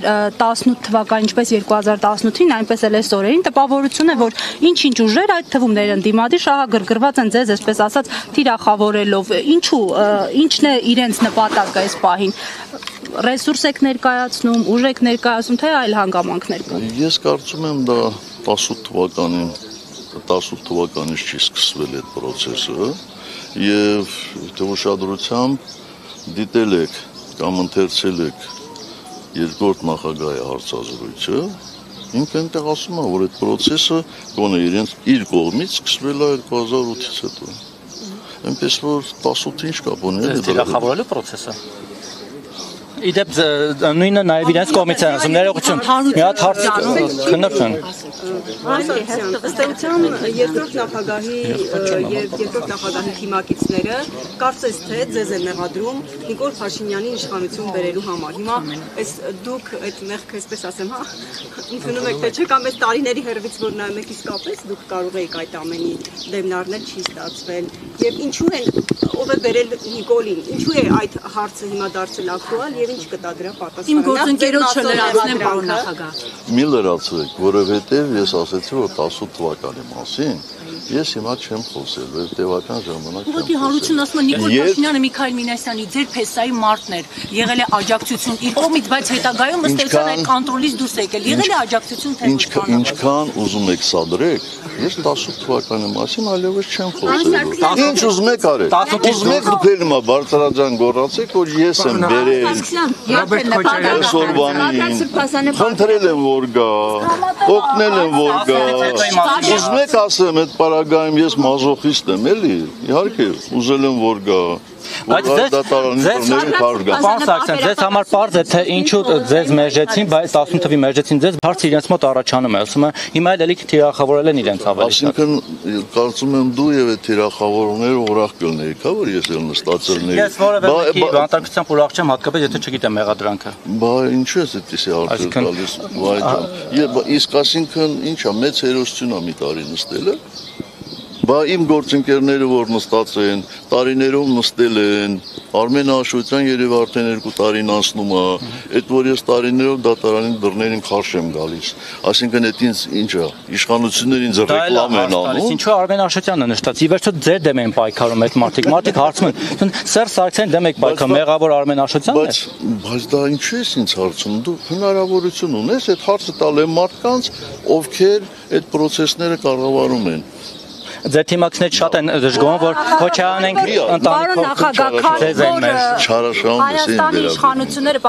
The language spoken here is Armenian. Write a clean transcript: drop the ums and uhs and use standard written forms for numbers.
2018 թվականին, ինչպես 2018-ին, այնպես էլ այս օրերին տպավորություն է, որ ինչ-ինչ ուժեր, այդ թվում ներընդդիմադիր շահագրգռված են ձեզ, այսպես ասած, թիրախավորելով, ինչն է իրենց նպատակը այս պահին, ռեսուրս եք ներկայացնում, ուժ եք ներկայացնում, թե այլ հանգամանքներ կան։ Ես կարծում եմ դա 18 թվականից չի սկսվել այդ process-ը եւ թե ուշադրությամբ դիտել եք կամ ընթերցել եք երկրորդ նախագահի հարցազրույցը, ինքը այնտեղ ասում է, որ այդ process-ը գոնե իր կողմից սկսվել է 2008-ից հետո։ Այնպես որ 18-ին ինչ կապ ունի դա թիրախավորելու process-ը։ Իդեպ նույնը նաև իրենց կողմից են ասում ներողություն։ Մի հատ հարց քննություն։ Ըստ էության երկրորդ նախագահի եւ երկրորդ նախագահի թիմակիցները կարծես թե ձեզ են մեղադրում Նիկոլ Փաշինյանի իշխանություն բերելու համար։ Հիմա այս դուք այդ մեղքը, այսպես ասեմ, ընդունում եք թե չէ, կամ այս տարիների հերվից որ նայում եք իսկապես դուք կարող եք այդ ամենի դեմնարնել չի ստացվել եւ ինչու են ով է բերել Նիկոլին, ինչու է այդ հարցը հիմա դարձել ակտուալ եւ ինչ կտա դրա պատասխանը։ Իմ գործընկերոջը լրացնեմ, պարոն նախագահ։ Մի լրացրեք, որովհետեւ ես ասացի, որ 18 թվականի մասին ես հիմա չեմ խոսել, որ տևական ժամանակ չեմ խոսել։ Հարություն ասում է Նիկոլ Փաշինյանը Միքայել Մինասյանի ձեր փեսայի մարտն էր, եղել է աջակցություն իր կողմից, բայց հետագայում ըստ էության այդ կոնտրոլից դուրս եկել։ Եղել է աջակցություն թե ոչ։ Ինչքան ուզում եք սադրեք, ես 18 թվականի մասին այլևս չեմ խոսել։ Ինչ ուզում եք արեք։ Ուզում եք դուք էլ հիմա բարձրաձայն գոռացեք, որ ես եմ բերել։ Խնդրել եմ որ գա, օգնել եմ որ գա։ Ուզում եք ասեմ այդ պարագայում ես մազոխիստ եմ, էլի, իհարկե, ուզել եմ որ գա։ Բայց Պարոն Սարգսյան, ձեզ համար պարզ է, թե ինչու ձեզ մերժեցին, բայց 18 թվականին մերժեցին ձեզ, հարցը իրենց մոտ առաջանում է, ասում է, հիմա էլ էլի թիրախավորել են իրենց ավելի։ Այսինքն, կարծում եմ դու եւ այդ թիրախավորողները ուրախ կլինեիք, հա, որ ես էլ նստածել էի։ Ես որևէ մեկի բանտարկությամբ ուրախ չեմ, հատկապես եթե չգիտեմ մեղադրանքը։ Բա ինչու ես այդպեսի արտել տալիս, վայ, իսկ այսինքն ինչա, մեծ հերոսություն է մի տարի նստելը։ Բա իմ գործընկերները որ նստած են, տարիներով նստել են, Արմեն Աշոտյան երևի արդեն 2 տարին անցնում է, այդ որ ես տարիներով դատարանի դռներին քարշ եմ գալիս, այսինքն այդ ինձ ինչա, իշխանությունները ինձ ռեկլամ են անում։ Ինչու Արմեն Աշոտյանը նշտաց, ի վերջո ձեր դեմ են պայքարում այդ մարդիկ հարցում են, Սերժ Սարգսյանի դեմ եք պայքարում, մեղավոր Արմեն Աշոտյանն է։ Բայց դա ինչու ես ինձ հարցում, դու հնարավորություն ունես այդ հարցը տալ այն մարդկանց, ովքեր այդ process-ները կառավարում են։ Ձեր թիմակիցներից շատ են դժգոհ, որ Քոչարյանենք Պարոն նախագահ, քանի որ Չարաշահում ես Հայաստանի իշխանությունները